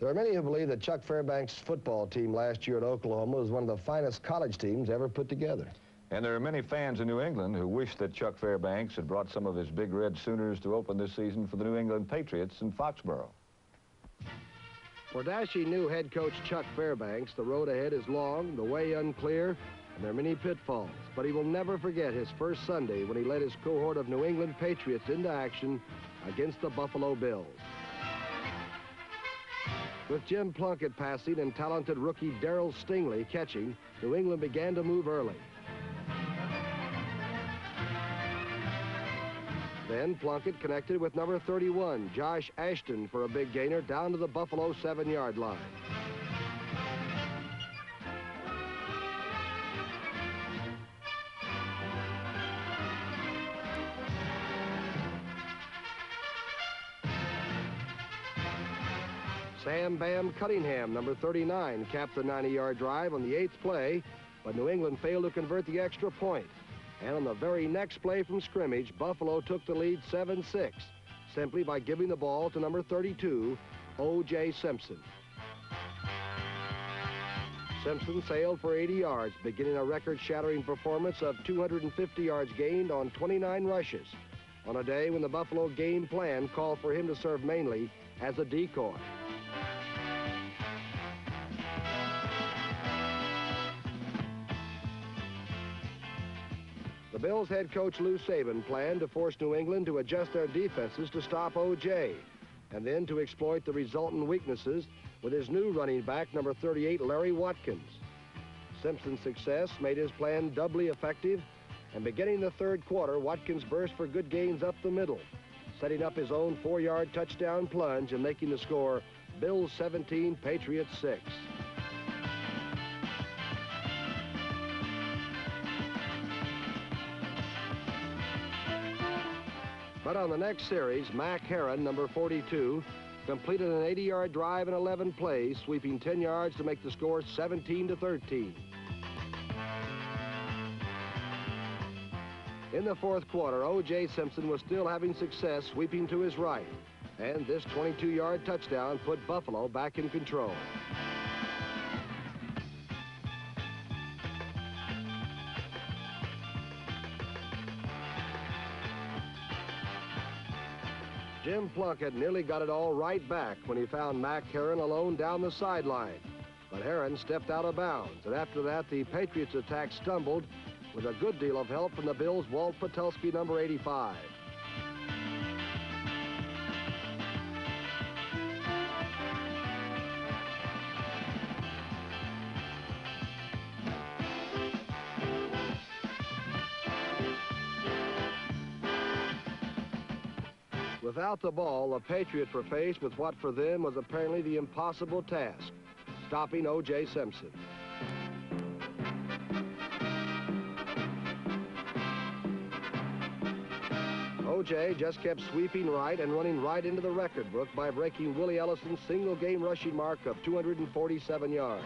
There are many who believe that Chuck Fairbanks' football team last year at Oklahoma was one of the finest college teams ever put together. And there are many fans in New England who wish that Chuck Fairbanks had brought some of his Big Red Sooners to open this season for the New England Patriots in Foxborough. For dashing new head coach Chuck Fairbanks, the road ahead is long, the way unclear, and there are many pitfalls. But he will never forget his first Sunday when he led his cohort of New England Patriots into action against the Buffalo Bills. With Jim Plunkett passing and talented rookie Darryl Stingley catching, New England began to move early. Then Plunkett connected with number 31, Josh Ashton, for a big gainer down to the Buffalo 7-yard line. Sam Bam Cunningham, number 39, capped the 90-yard drive on the 8th play, but New England failed to convert the extra point. And on the very next play from scrimmage, Buffalo took the lead 7-6, simply by giving the ball to number 32, O.J. Simpson. Simpson sailed for 80 yards, beginning a record-shattering performance of 250 yards gained on 29 rushes, on a day when the Buffalo game plan called for him to serve mainly as a decoy. The Bills head coach Lou Saban planned to force New England to adjust their defenses to stop O.J., and then to exploit the resultant weaknesses with his new running back, number 38, Larry Watkins. Simpson's success made his plan doubly effective, and beginning the third quarter, Watkins burst for good gains up the middle, setting up his own 4-yard touchdown plunge and making the score Bills 17, Patriots 6. But on the next series, Mac Heron, number 42, completed an 80-yard drive in 11 plays, sweeping 10 yards to make the score 17-13. In the fourth quarter, O.J. Simpson was still having success sweeping to his right, and this 22-yard touchdown put Buffalo back in control. Jim Plunkett nearly got it all right back when he found Mac Heron alone down the sideline. But Heron stepped out of bounds, and after that, the Patriots' attack stumbled with a good deal of help from the Bills' Walt Patulski, number 85. Without the ball, the Patriots were faced with what for them was apparently the impossible task, stopping O.J. Simpson. O.J. just kept sweeping right and running right into the record book by breaking Willie Ellison's single-game rushing mark of 247 yards.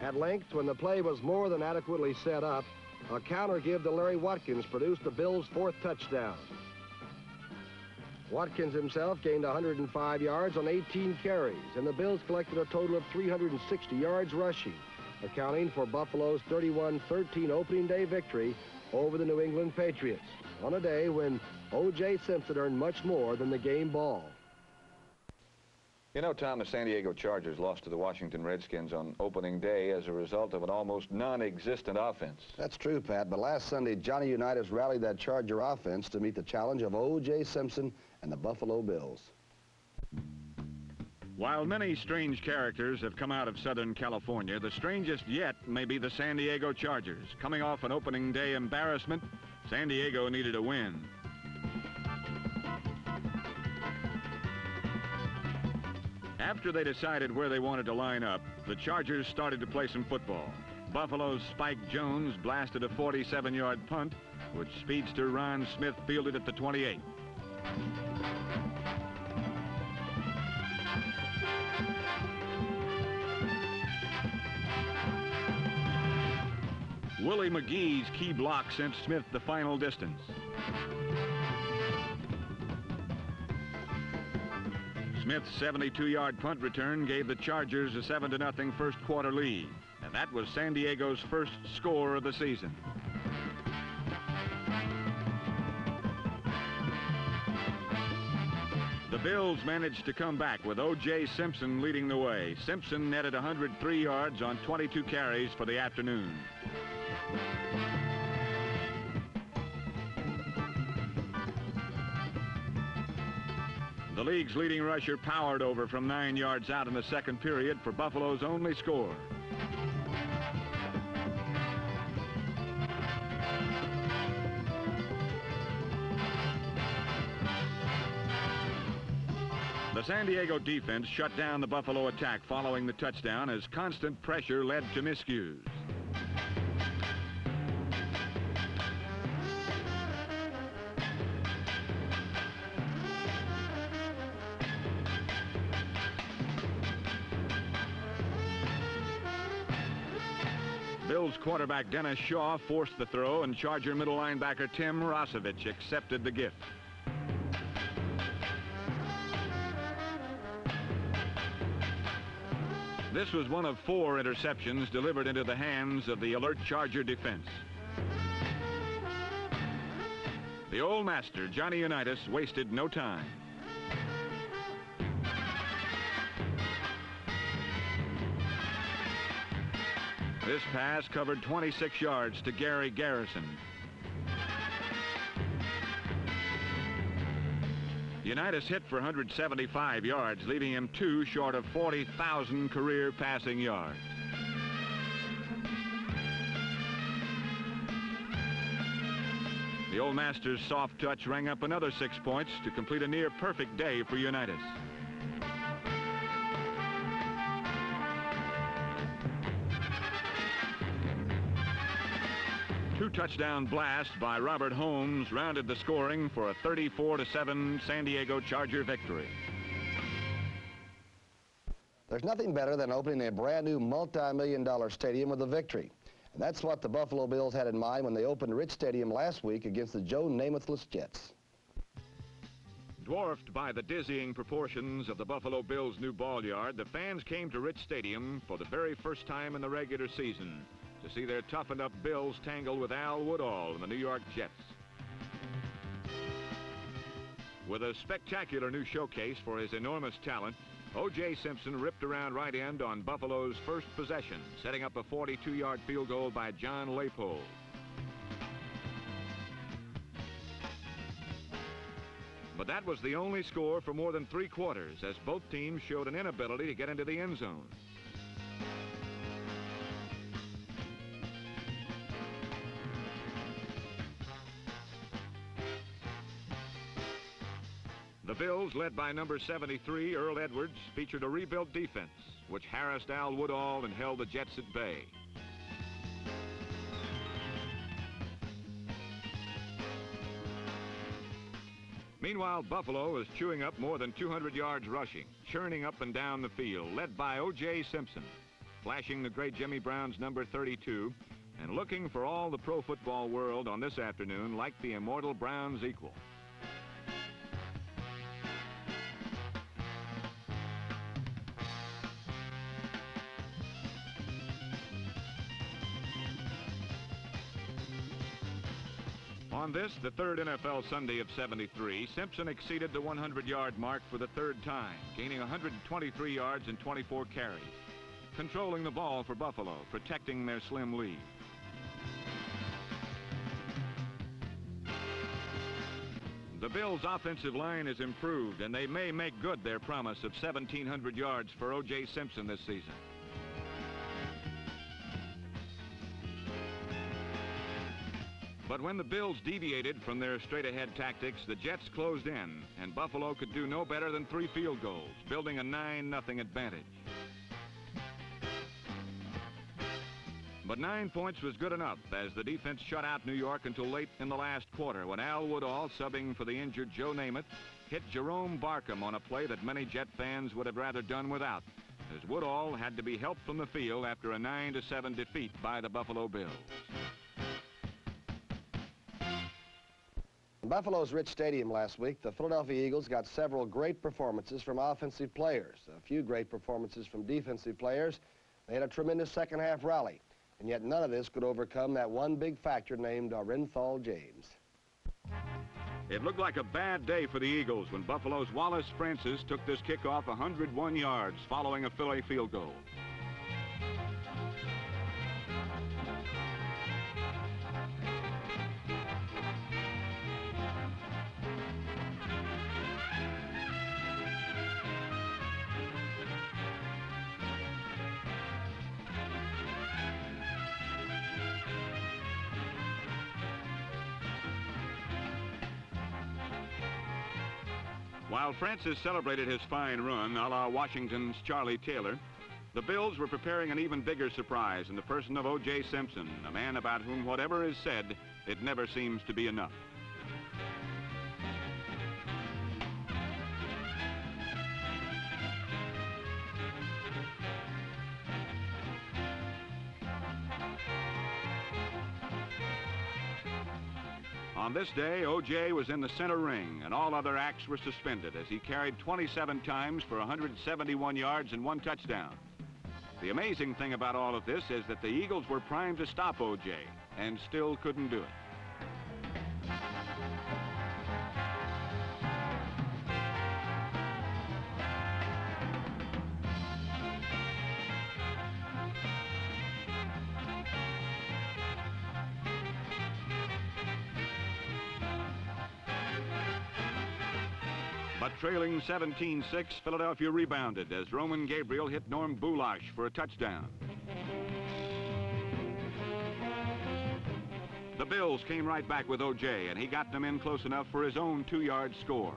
At length, when the play was more than adequately set up, a counter give to Larry Watkins produced the Bills' 4th touchdown. Watkins himself gained 105 yards on 18 carries, and the Bills collected a total of 360 yards rushing, accounting for Buffalo's 31-13 opening day victory over the New England Patriots, on a day when O.J. Simpson earned much more than the game ball. You know, Tom, the San Diego Chargers lost to the Washington Redskins on opening day as a result of an almost non-existent offense. That's true, Pat, but last Sunday, Johnny Unitas rallied that Charger offense to meet the challenge of O.J. Simpson and the Buffalo Bills. While many strange characters have come out of Southern California, the strangest yet may be the San Diego Chargers. Coming off an opening day embarrassment, San Diego needed a win. After they decided where they wanted to line up, the Chargers started to play some football. Buffalo's Spike Jones blasted a 47-yard punt, which speedster Ron Smith fielded at the 28. Willie McGee's key block sent Smith the final distance. Smith's 72-yard punt return gave the Chargers a 7-0 first quarter lead, and that was San Diego's first score of the season. The Bills managed to come back with O.J. Simpson leading the way. Simpson netted 103 yards on 22 carries for the afternoon. The league's leading rusher powered over from 9 yards out in the second period for Buffalo's only score. The San Diego defense shut down the Buffalo attack following the touchdown as constant pressure led to miscues. Bills quarterback Dennis Shaw forced the throw, and Charger middle linebacker Tim Rosevich accepted the gift. This was one of 4 interceptions delivered into the hands of the alert Charger defense. The old master, Johnny Unitas, wasted no time. This pass covered 26 yards to Gary Garrison. Unitas hit for 175 yards, leaving him 2 short of 40,000 career passing yards. The old master's soft touch rang up another 6 points to complete a near-perfect day for Unitas. Two touchdown blasts by Robert Holmes rounded the scoring for a 34-7 San Diego Charger victory. There's nothing better than opening a brand new multi-million-dollar stadium with a victory. And that's what the Buffalo Bills had in mind when they opened Rich Stadium last week against the Joe Namath-less Jets. Dwarfed by the dizzying proportions of the Buffalo Bills' new ball yard, the fans came to Rich Stadium for the very first time in the regular season to see their toughened-up Bills tangle with Al Woodall and the New York Jets. With a spectacular new showcase for his enormous talent, O.J. Simpson ripped around right end on Buffalo's first possession, setting up a 42-yard field goal by John Laypole. But that was the only score for more than 3 quarters, as both teams showed an inability to get into the end zone. The Bills, led by number 73, Earl Edwards, featured a rebuilt defense, which harassed Al Woodall and held the Jets at bay. Meanwhile, Buffalo is chewing up more than 200 yards rushing, churning up and down the field, led by O.J. Simpson, flashing the great Jimmy Brown's number 32, and looking for all the pro football world on this afternoon like the immortal Brown's equal. On this, the third NFL Sunday of '73, Simpson exceeded the 100-yard mark for the 3rd time, gaining 123 yards and 24 carries, controlling the ball for Buffalo, protecting their slim lead. The Bills' offensive line is improved, and they may make good their promise of 1,700 yards for O.J. Simpson this season. But when the Bills deviated from their straight-ahead tactics, the Jets closed in, and Buffalo could do no better than 3 field goals, building a 9-0 advantage. But 9 points was good enough as the defense shut out New York until late in the last quarter when Al Woodall, subbing for the injured Joe Namath, hit Jerome Barkham on a play that many Jet fans would have rather done without, as Woodall had to be helped from the field after a 9-7 defeat by the Buffalo Bills. In Buffalo's rich stadium last week, the Philadelphia Eagles got several great performances from offensive players, a few great performances from defensive players. They had a tremendous second-half rally, and yet none of this could overcome that one big factor named Orenthal James. It looked like a bad day for the Eagles when Buffalo's Wallace Francis took this kickoff 101 yards following a Philly field goal. While Francis celebrated his fine run, a la Washington's Charlie Taylor, the Bills were preparing an even bigger surprise in the person of O.J. Simpson, a man about whom whatever is said, it never seems to be enough. On this day, O.J. was in the center ring, and all other acts were suspended as he carried 27 times for 171 yards and 1 touchdown. The amazing thing about all of this is that the Eagles were primed to stop O.J. and still couldn't do it. But trailing 17-6, Philadelphia rebounded as Roman Gabriel hit Norm Bulash for a touchdown. The Bills came right back with O.J., and he got them in close enough for his own 2-yard score.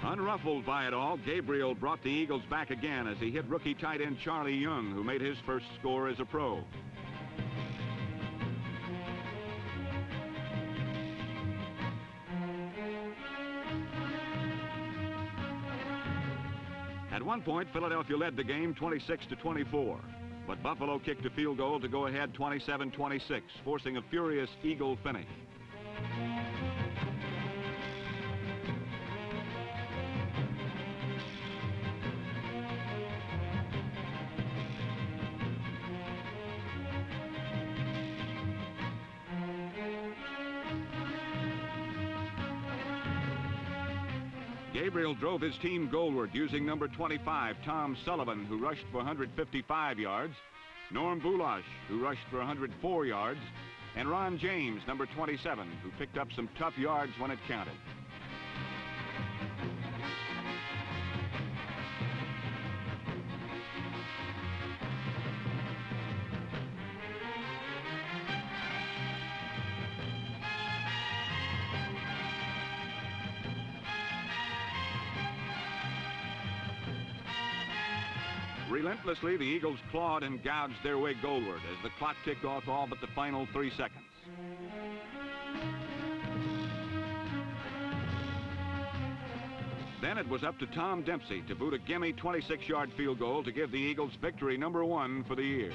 Unruffled by it all, Gabriel brought the Eagles back again as he hit rookie tight end Charlie Young, who made his first score as a pro. At one point, Philadelphia led the game 26-24, but Buffalo kicked a field goal to go ahead 27-26, forcing a furious Eagle finish. Gabriel drove his team goalward using number 25, Tom Sullivan, who rushed for 155 yards, Norm Bulash, who rushed for 104 yards, and Ron James, number 27, who picked up some tough yards when it counted. Relentlessly, the Eagles clawed and gouged their way goalward as the clock ticked off all but the final 3 seconds. Then it was up to Tom Dempsey to boot a gimme 26-yard field goal to give the Eagles victory number 1 for the year.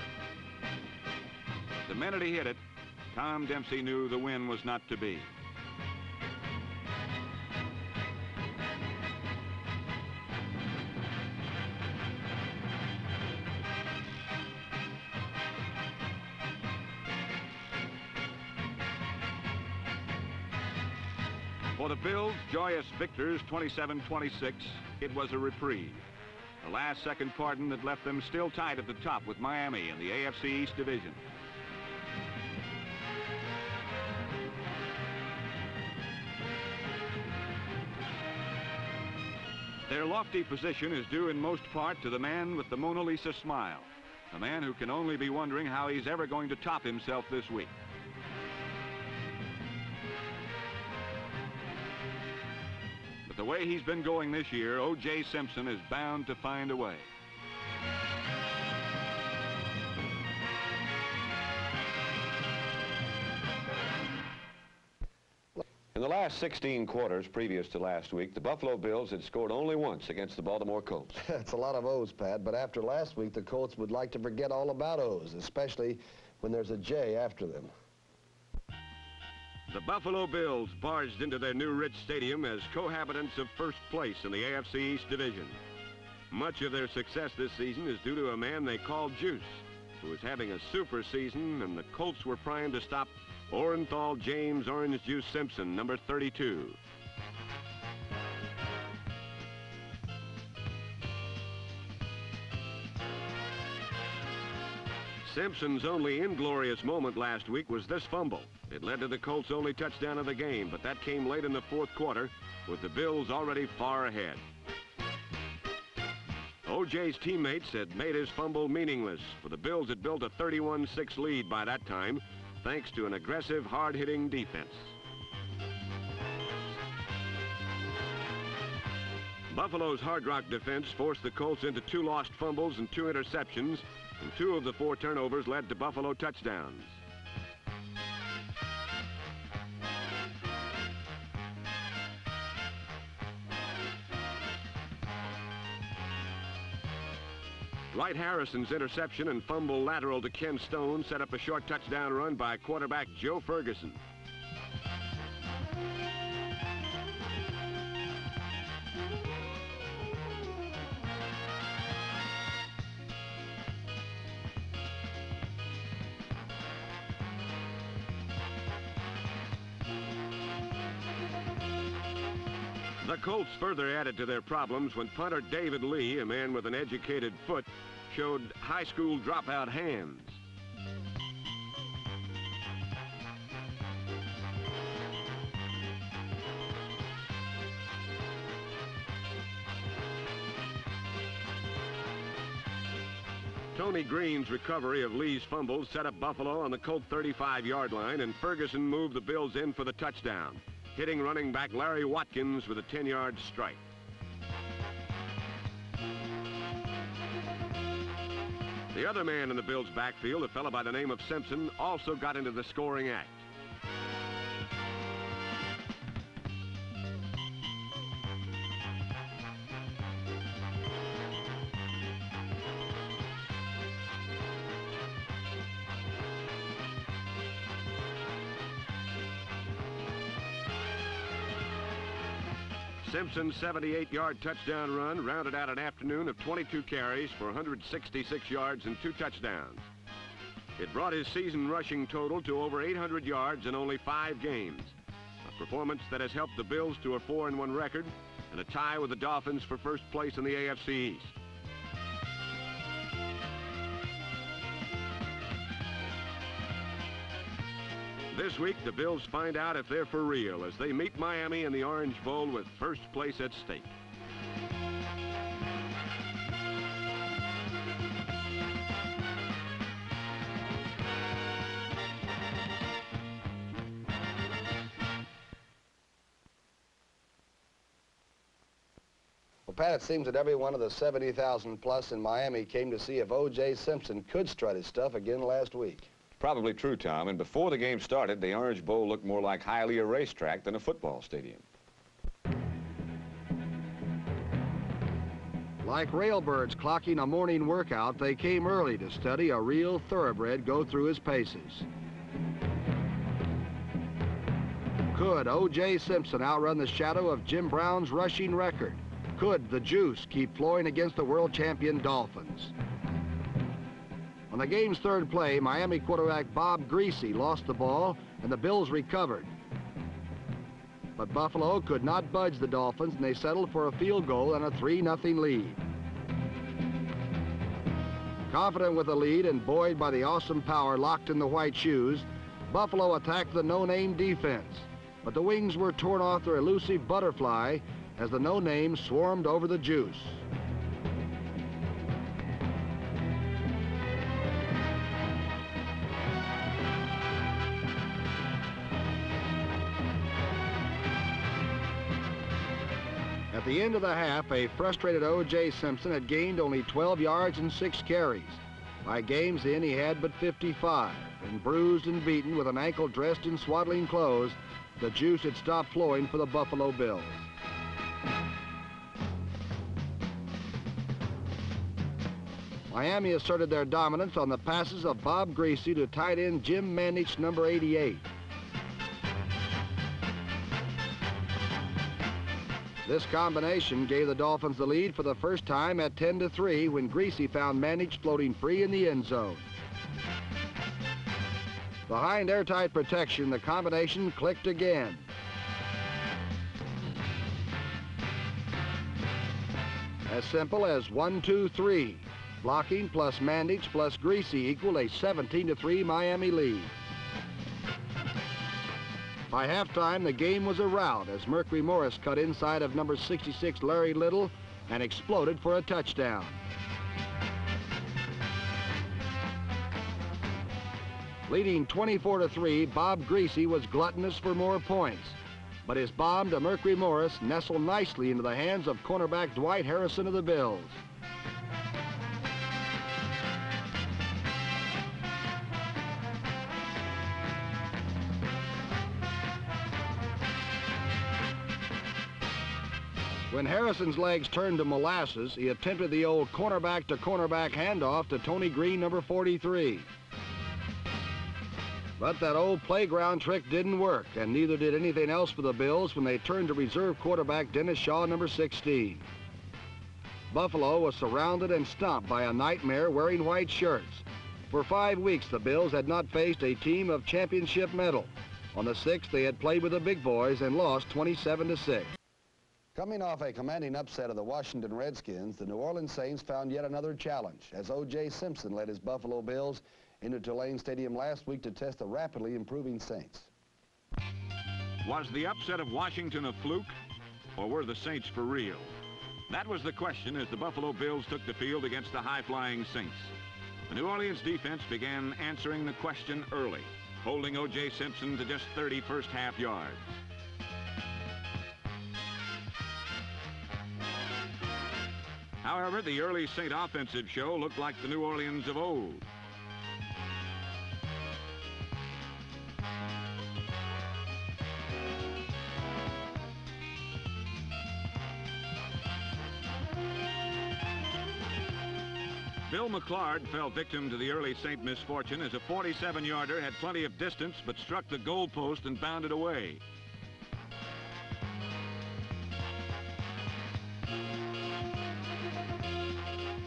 The minute he hit it, Tom Dempsey knew the win was not to be. For the Bills, joyous victors 27-26, it was a reprieve. A last-second pardon that left them still tied at the top with Miami in the AFC East Division. Their lofty position is due in most part to the man with the Mona Lisa smile, a man who can only be wondering how he's ever going to top himself this week. The way he's been going this year, O.J. Simpson is bound to find a way. In the last 16 quarters previous to last week, the Buffalo Bills had scored only once against the Baltimore Colts. That's a lot of O's, Pat, but after last week, the Colts would like to forget all about O's, especially when there's a J after them. The Buffalo Bills barged into their new rich stadium as cohabitants of first place in the AFC East Division. Much of their success this season is due to a man they call Juice, who is having a super season, and the Colts were primed to stop Orenthal James Orange Juice Simpson, number 32. Simpson's only inglorious moment last week was this fumble. It led to the Colts' only touchdown of the game, but that came late in the fourth quarter with the Bills already far ahead. O.J.'s teammates had made his fumble meaningless, for the Bills had built a 31-6 lead by that time, thanks to an aggressive, hard-hitting defense. Buffalo's Hard Rock defense forced the Colts into 2 lost fumbles and 2 interceptions, and 2 of the 4 turnovers led to Buffalo touchdowns. Dwight Harrison's interception and fumble lateral to Ken Stone set up a short touchdown run by quarterback Joe Ferguson. The Colts further added to their problems when punter David Lee, a man with an educated foot, showed high school dropout hands. Tony Green's recovery of Lee's fumble set up Buffalo on the Colt 35-yard line, and Ferguson moved the Bills in for the touchdown, hitting running back Larry Watkins with a 10-yard strike. The other man in the Bills' backfield, a fellow by the name of Simpson, also got into the scoring act. Simpson's 78-yard touchdown run rounded out an afternoon of 22 carries for 166 yards and 2 touchdowns. It brought his season rushing total to over 800 yards in only 5 games, a performance that has helped the Bills to a 4-1 record and a tie with the Dolphins for first place in the AFC East. This week, the Bills find out if they're for real as they meet Miami in the Orange Bowl with first place at stake. Well, Pat, it seems that every one of the 70,000 plus in Miami came to see if O.J. Simpson could strut his stuff again last week. Probably true, Tom, and before the game started, the Orange Bowl looked more like Hialeah racetrack than a football stadium. Like railbirds clocking a morning workout, they came early to study a real thoroughbred go through his paces. Could O.J. Simpson outrun the shadow of Jim Brown's rushing record? Could the Juice keep flowing against the world champion Dolphins? On the game's third play, Miami quarterback Bob Greasy lost the ball, and the Bills recovered. But Buffalo could not budge the Dolphins, and they settled for a field goal and a 3-0 lead. Confident with the lead and buoyed by the awesome power locked in the white shoes, Buffalo attacked the no-name defense. But the wings were torn off their elusive butterfly as the no-name swarmed over the Juice. At the end of the half, a frustrated O.J. Simpson had gained only 12 yards and 6 carries. By game's end, he had but 55, and bruised and beaten with an ankle dressed in swaddling clothes, the juice had stopped flowing for the Buffalo Bills. Miami asserted their dominance on the passes of Bob Griese to tight end Jim Mandich, number 88. This combination gave the Dolphins the lead for the first time at 10-3 when Griese found Mandich floating free in the end zone. Behind airtight protection, the combination clicked again. As simple as 1-2-3. Blocking plus Mandich plus Griese equaled a 17-3 Miami lead. By halftime, the game was a rout as Mercury Morris cut inside of number 66 Larry Little and exploded for a touchdown. Leading 24-3, Bob Griese was gluttonous for more points, but his bomb to Mercury Morris nestled nicely into the hands of cornerback Dwight Harrison of the Bills. When Harrison's legs turned to molasses, he attempted the old cornerback-to-cornerback handoff to Tony Green, number 43. But that old playground trick didn't work, and neither did anything else for the Bills when they turned to reserve quarterback Dennis Shaw, number 16. Buffalo was surrounded and stomped by a nightmare wearing white shirts. For 5 weeks, the Bills had not faced a team of championship mettle. On the 6th, they had played with the big boys and lost 27-6. Coming off a commanding upset of the Washington Redskins, the New Orleans Saints found yet another challenge as O.J. Simpson led his Buffalo Bills into Tulane Stadium last week to test the rapidly improving Saints. Was the upset of Washington a fluke, or were the Saints for real? That was the question as the Buffalo Bills took the field against the high-flying Saints. The New Orleans defense began answering the question early, holding O.J. Simpson to just 30 first-half yards. However, the early Saint offensive show looked like the New Orleans of old. Bill McClard fell victim to the early Saint misfortune as a 47-yarder had plenty of distance but struck the goalpost and bounded away.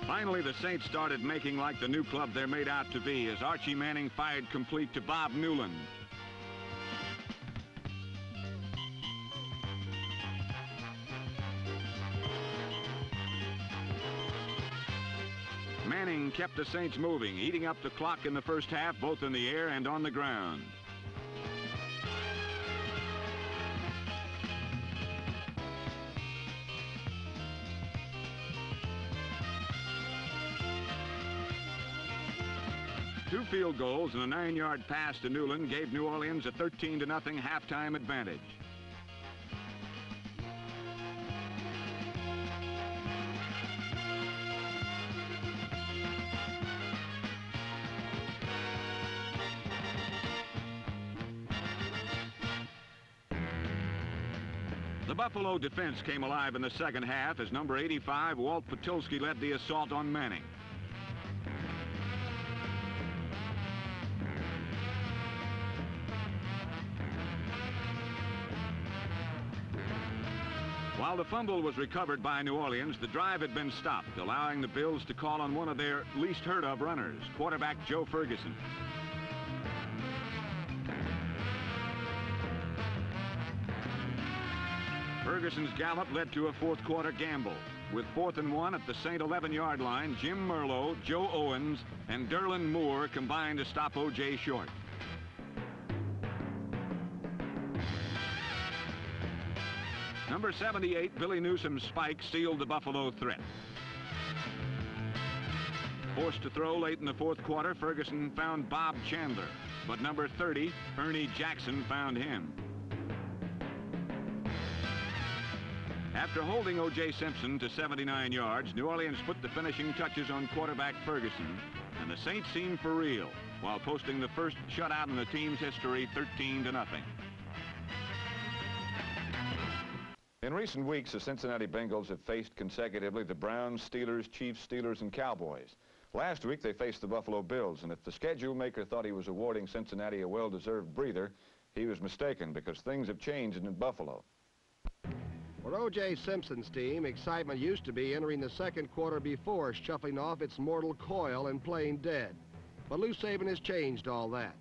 Finally, the Saints started making like the new club they're made out to be as Archie Manning fired complete to Bob Newland. Manning kept the Saints moving, eating up the clock in the first half, both in the air and on the ground. Two field goals and a 9-yard pass to Newland gave New Orleans a 13-0 halftime advantage. The Buffalo defense came alive in the second half as number 85, Walt Patulski, led the assault on Manning. While the fumble was recovered by New Orleans, the drive had been stopped, allowing the Bills to call on one of their least heard of runners, quarterback Joe Ferguson. Ferguson's gallop led to a fourth quarter gamble. With 4th and 1 at the Saint 11-yard line, Jim Merlo, Joe Owens, and Derlin Moore combined to stop O.J. short. Number 78, Billy Newsome's spike sealed the Buffalo threat. Forced to throw late in the fourth quarter, Ferguson found Bob Chandler, but number 30, Ernie Jackson, found him. After holding O.J. Simpson to 79 yards, New Orleans put the finishing touches on quarterback Ferguson and the Saints seemed for real, while posting the first shutout in the team's history, 13-0. In recent weeks, the Cincinnati Bengals have faced consecutively the Browns, Steelers, Chiefs, Steelers, and Cowboys. Last week, they faced the Buffalo Bills, and if the schedule maker thought he was awarding Cincinnati a well-deserved breather, he was mistaken, because things have changed in Buffalo. For O.J. Simpson's team, excitement used to be entering the second quarter before shuffling off its mortal coil and playing dead. But Lou Saban has changed all that.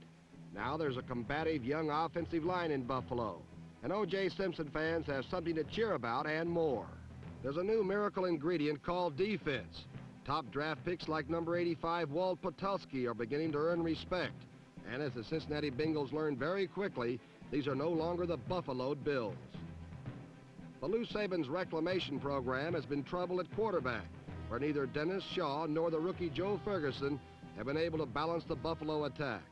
Now there's a combative young offensive line in Buffalo, and O.J. Simpson fans have something to cheer about and more. There's a new miracle ingredient called defense. Top draft picks like number 85 Walt Potulski are beginning to earn respect. And as the Cincinnati Bengals learned very quickly, these are no longer the Buffalo Bills. The Lou Saban's reclamation program has been trouble at quarterback, where neither Dennis Shaw nor the rookie Joe Ferguson have been able to balance the Buffalo attack.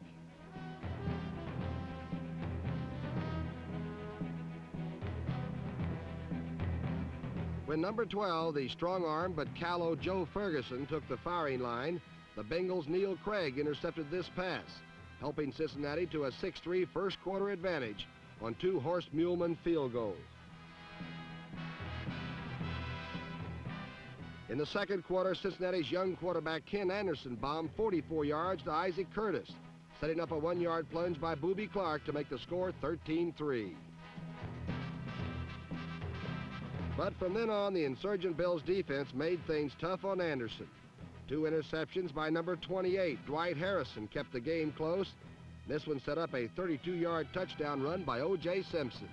When number 12, the strong-armed but callow Joe Ferguson, took the firing line, the Bengals' Neil Craig intercepted this pass, helping Cincinnati to a 6-3 first-quarter advantage on 2 Horst Muhlmann field goals. In the second quarter, Cincinnati's young quarterback Ken Anderson bombed 44 yards to Isaac Curtis, setting up a 1-yard plunge by Booby Clark to make the score 13-3. But from then on, the insurgent Bills defense made things tough on Anderson. 2 interceptions by number 28, Dwight Harrison, kept the game close. This one set up a 32-yard touchdown run by O.J. Simpson.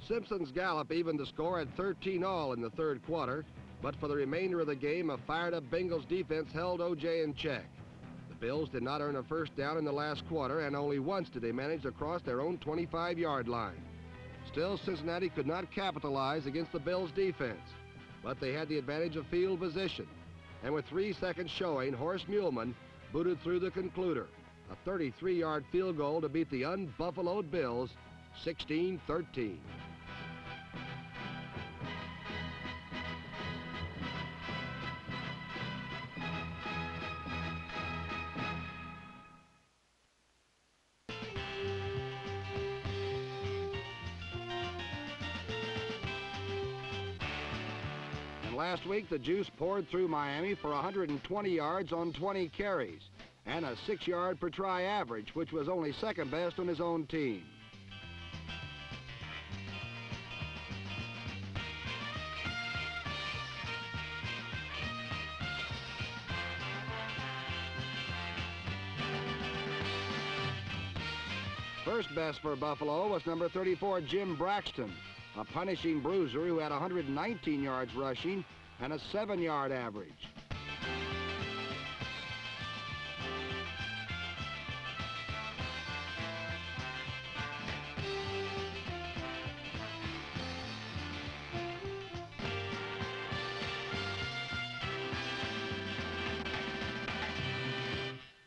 Simpson's gallop evened the score at 13-all in the third quarter, but for the remainder of the game, a fired-up Bengals defense held O.J. in check. The Bills did not earn a first down in the last quarter, and only once did they manage to cross their own 25-yard line. Still, Cincinnati could not capitalize against the Bills' defense, but they had the advantage of field position. And with 3 seconds showing, Horst Muhlmann booted through the concluder, a 33-yard field goal to beat the unbuffaloed Bills 16-13. Last week, the Juice poured through Miami for 120 yards on 20 carries and a 6-yard per try average, which was only second best on his own team. First best for Buffalo was number 34, Jim Braxton, a punishing bruiser who had 119 yards rushing and a 7-yard average.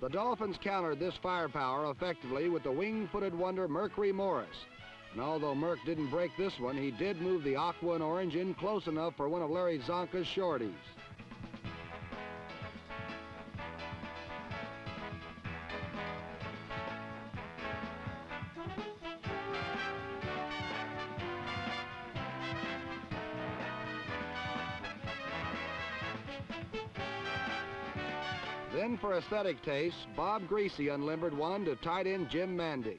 The Dolphins countered this firepower effectively with the wing-footed wonder Mercury Morris. And although Merck didn't break this one, he did move the aqua and orange in close enough for one of Larry Zonka's shorties. Then for aesthetic taste, Bob Greasy unlimbered one to tight end Jim Mandich.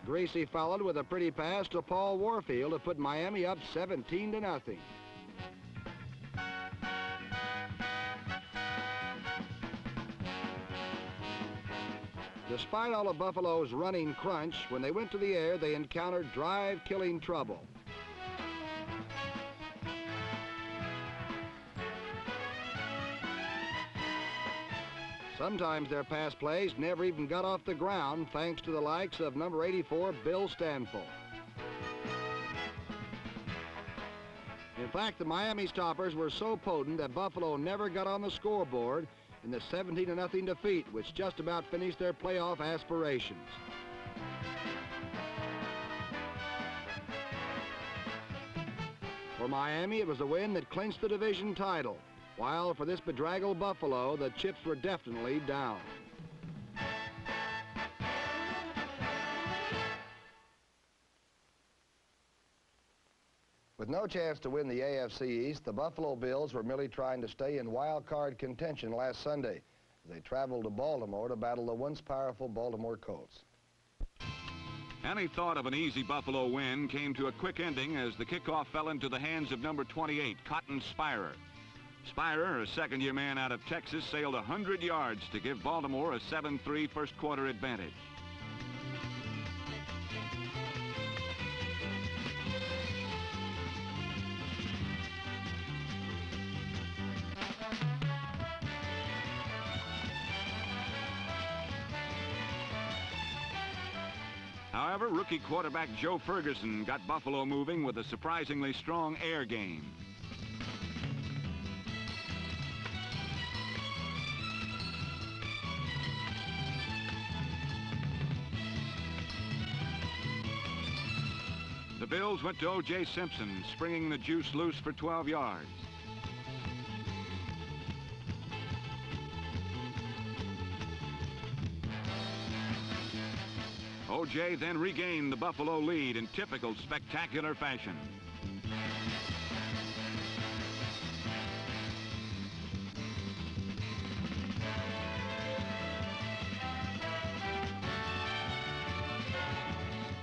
Greasy followed with a pretty pass to Paul Warfield to put Miami up 17-0. Despite all of Buffalo's running crunch, when they went to the air, they encountered drive-killing trouble. Sometimes their pass plays never even got off the ground, thanks to the likes of number 84, Bill Stanfill. In fact, the Miami stoppers were so potent that Buffalo never got on the scoreboard in the 17-0 defeat, which just about finished their playoff aspirations. For Miami, it was a win that clinched the division title, while for this bedraggled Buffalo, the chips were definitely down. With no chance to win the AFC East, the Buffalo Bills were merely trying to stay in wild card contention last Sunday as they traveled to Baltimore to battle the once powerful Baltimore Colts. Any thought of an easy Buffalo win came to a quick ending as the kickoff fell into the hands of number 28, Cotton Spira. Spira, a second-year man out of Texas, sailed 100 yards to give Baltimore a 7-3 first-quarter advantage. However, rookie quarterback Joe Ferguson got Buffalo moving with a surprisingly strong air game. The Bills went to O.J. Simpson, springing the juice loose for 12 yards. O.J. then regained the Buffalo lead in typical spectacular fashion.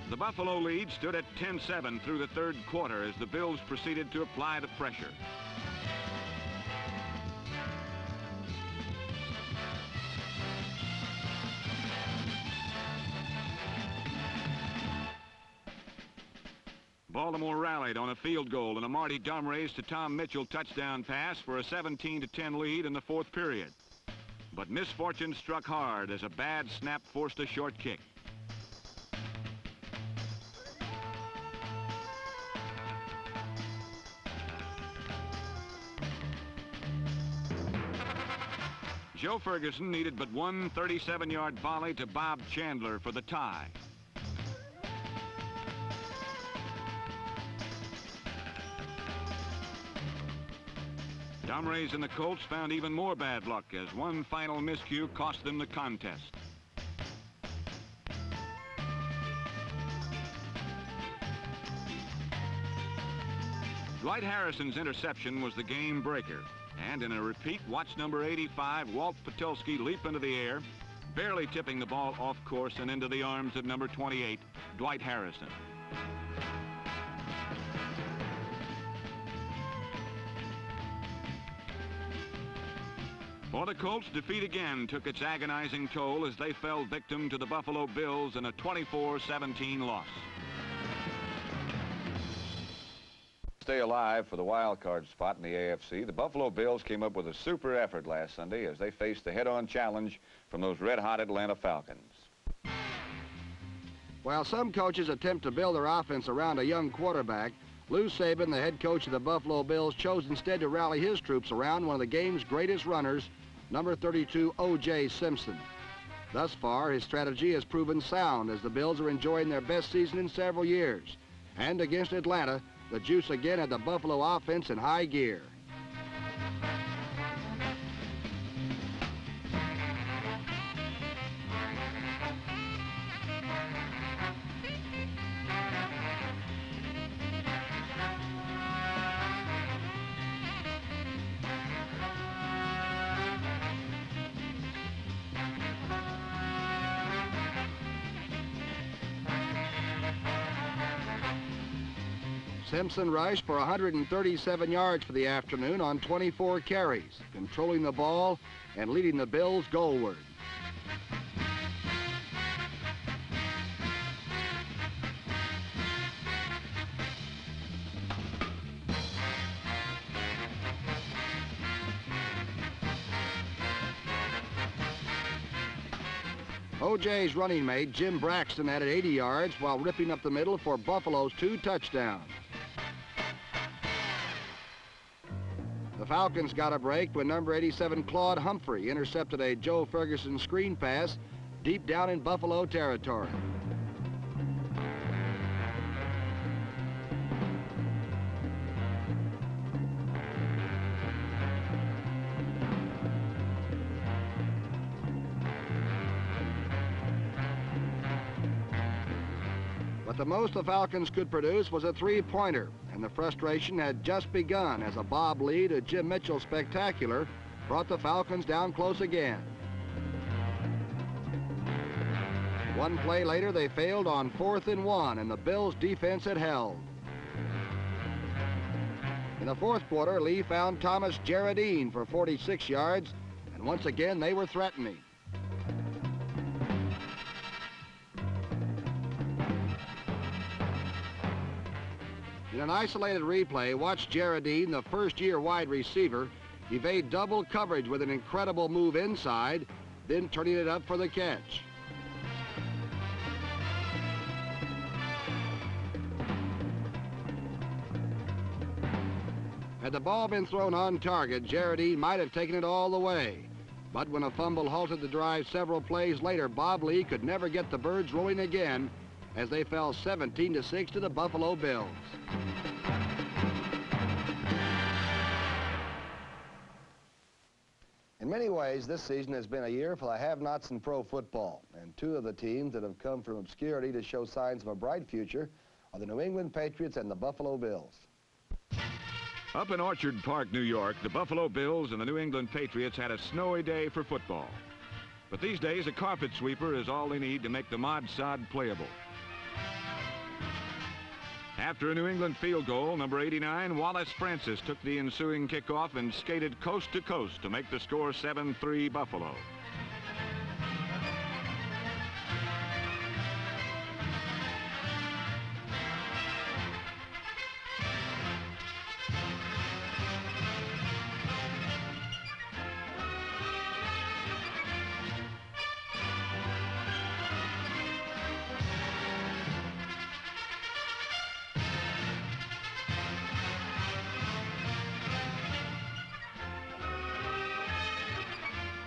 The Buffalo lead stood at 10-7 through the third quarter as the Bills proceeded to apply the pressure. Baltimore rallied on a field goal and a Marty Dumrays to Tom Mitchell touchdown pass for a 17-10 lead in the fourth period. But misfortune struck hard as a bad snap forced a short kick. Joe Ferguson needed but one 37-yard volley to Bob Chandler for the tie. Dumrays and the Colts found even more bad luck as one final miscue cost them the contest. Dwight Harrison's interception was the game breaker. And in a repeat, watch number 85, Walt Patulski, leap into the air, barely tipping the ball off course and into the arms of number 28, Dwight Harrison. For the Colts, defeat again took its agonizing toll as they fell victim to the Buffalo Bills in a 24-17 loss. Stay alive for the wild card spot in the AFC. The Buffalo Bills came up with a super effort last Sunday as they faced the head-on challenge from those red-hot Atlanta Falcons. While some coaches attempt to build their offense around a young quarterback, Lou Saban, the head coach of the Buffalo Bills, chose instead to rally his troops around one of the game's greatest runners, number 32, O.J. Simpson. Thus far, his strategy has proven sound as the Bills are enjoying their best season in several years. And against Atlanta, the juice again had the Buffalo offense in high gear. Simpson rushed for 137 yards for the afternoon on 24 carries, controlling the ball and leading the Bills goalward. O.J.'s running mate, Jim Braxton, added 80 yards while ripping up the middle for Buffalo's 2 touchdowns. Falcons got a break when number 87 Claude Humphrey intercepted a Joe Ferguson screen pass deep down in Buffalo territory. But the most the Falcons could produce was a three-pointer, and the frustration had just begun as a Bob Lee to Jim Mitchell spectacular brought the Falcons down close again. One play later, they failed on 4th and 1, and the Bills' defense had held. In the fourth quarter, Lee found Thomas Jarradine for 46 yards, and once again they were threatening. In an isolated replay, watch Jarradine, the first-year wide receiver, evade double coverage with an incredible move inside, then turning it up for the catch. Had the ball been thrown on target, Jarradine might have taken it all the way. But when a fumble halted the drive several plays later, Bob Lee could never get the Birds rolling again as they fell 17-6 to the Buffalo Bills. In many ways, this season has been a year for the have-nots in pro football, and two of the teams that have come from obscurity to show signs of a bright future are the New England Patriots and the Buffalo Bills. Up in Orchard Park, New York, the Buffalo Bills and the New England Patriots had a snowy day for football. But these days, a carpet sweeper is all they need to make the Mod Sod playable. After a New England field goal, number 89, Wallace Francis took the ensuing kickoff and skated coast to coast to make the score 7-3 Buffalo.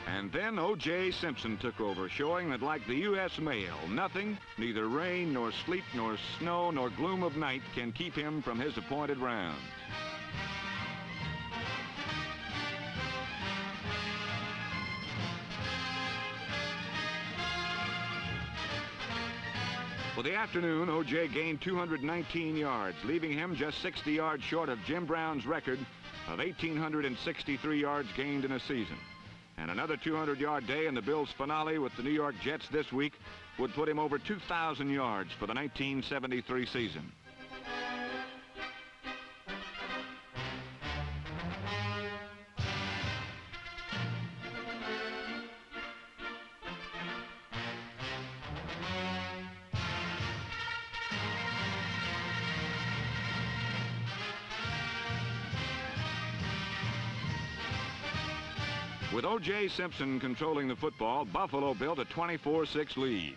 And then O.J. Simpson took over, showing that like the U.S. mail, nothing, neither rain nor sleet nor snow nor gloom of night can keep him from his appointed rounds. For the afternoon, O.J. gained 219 yards, leaving him just 60 yards short of Jim Brown's record of 1,863 yards gained in a season. And another 200-yard day in the Bills' finale with the New York Jets this week would put him over 2,000 yards for the 1973 season. With O.J. Simpson controlling the football, Buffalo built a 24-6 lead.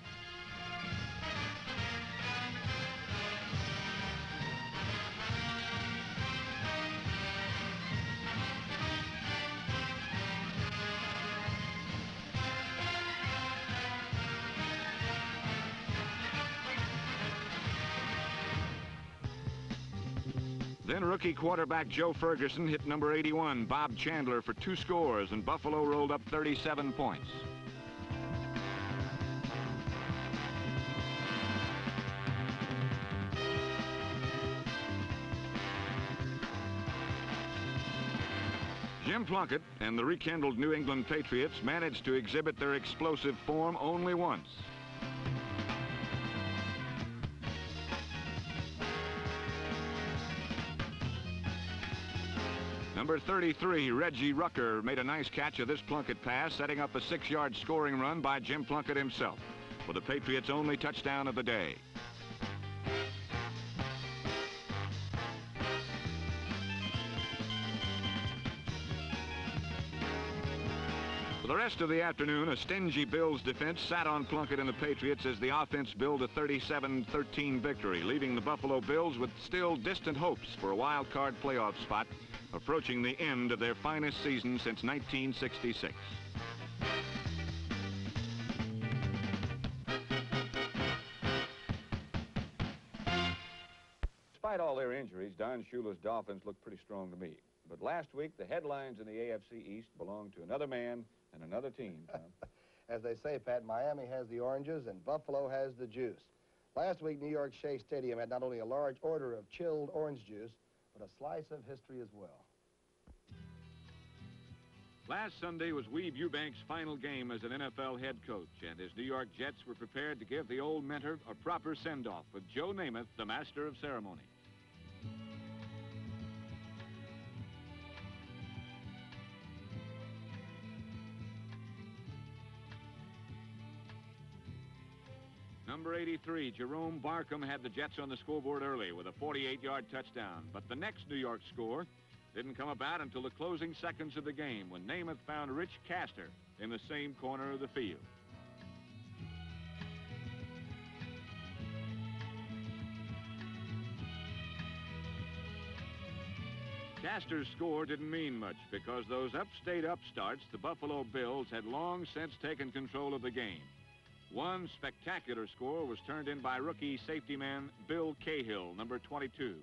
Then rookie quarterback Joe Ferguson hit number 81, Bob Chandler, for 2 scores, and Buffalo rolled up 37 points. Jim Plunkett and the rekindled New England Patriots managed to exhibit their explosive form only once. Number 33, Reggie Rucker, made a nice catch of this Plunkett pass, setting up a 6-yard scoring run by Jim Plunkett himself for the Patriots' only touchdown of the day. For the rest of the afternoon, a stingy Bills defense sat on Plunkett and the Patriots as the offense built a 37-13 victory, leaving the Buffalo Bills with still distant hopes for a wild card playoff spot approaching the end of their finest season since 1966. Despite all their injuries, Don Shula's Dolphins look pretty strong to me. But last week, the headlines in the AFC East belonged to another man and another team, Tom. As they say, Pat, Miami has the oranges and Buffalo has the juice. Last week, New York Shea Stadium had not only a large order of chilled orange juice, but a slice of history as well. Last Sunday was Weeb Eubank's final game as an NFL head coach, and his New York Jets were prepared to give the old mentor a proper send-off with Joe Namath, the master of ceremony. Number 83, Jerome Barkham, had the Jets on the scoreboard early with a 48-yard touchdown. But the next New York score didn't come about until the closing seconds of the game when Namath found Rich Castor in the same corner of the field. Castor's score didn't mean much because those upstate upstarts, the Buffalo Bills, had long since taken control of the game. One spectacular score was turned in by rookie safety man Bill Cahill, number 22.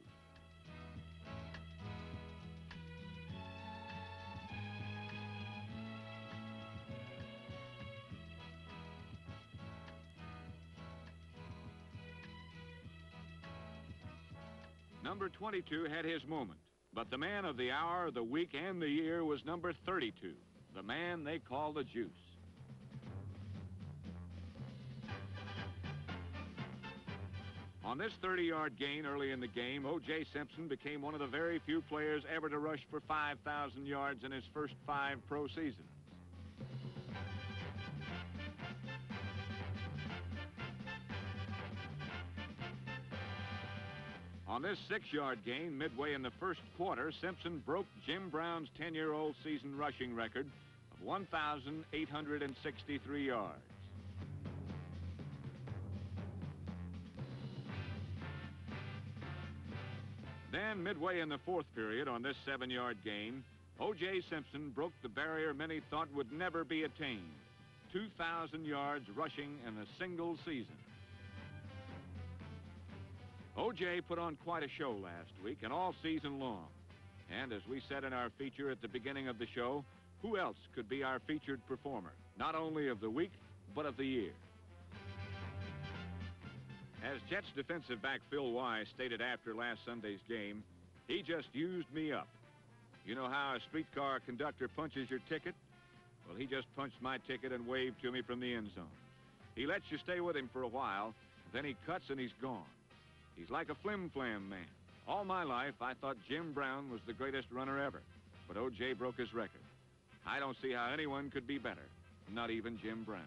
Number 22 had his moment, but the man of the hour, the week, and the year was number 32, the man they call the Juice. On this 30-yard gain early in the game, O.J. Simpson became one of the very few players ever to rush for 5,000 yards in his first 5 pro seasons. On this 6-yard gain midway in the first quarter, Simpson broke Jim Brown's 10-year-old season rushing record of 1,863 yards. Then, midway in the fourth period on this 7-yard gain, O.J. Simpson broke the barrier many thought would never be attained, 2,000 yards rushing in a single season. O.J. put on quite a show last week and all season long. And as we said in our feature at the beginning of the show, who else could be our featured performer, not only of the week, but of the year? As Jets defensive back Phil Wise stated after last Sunday's game, he just used me up. You know how a streetcar conductor punches your ticket? Well, he just punched my ticket and waved to me from the end zone. He lets you stay with him for a while, then he cuts and he's gone. He's like a flim-flam man. All my life, I thought Jim Brown was the greatest runner ever, but O.J. broke his record. I don't see how anyone could be better, not even Jim Brown.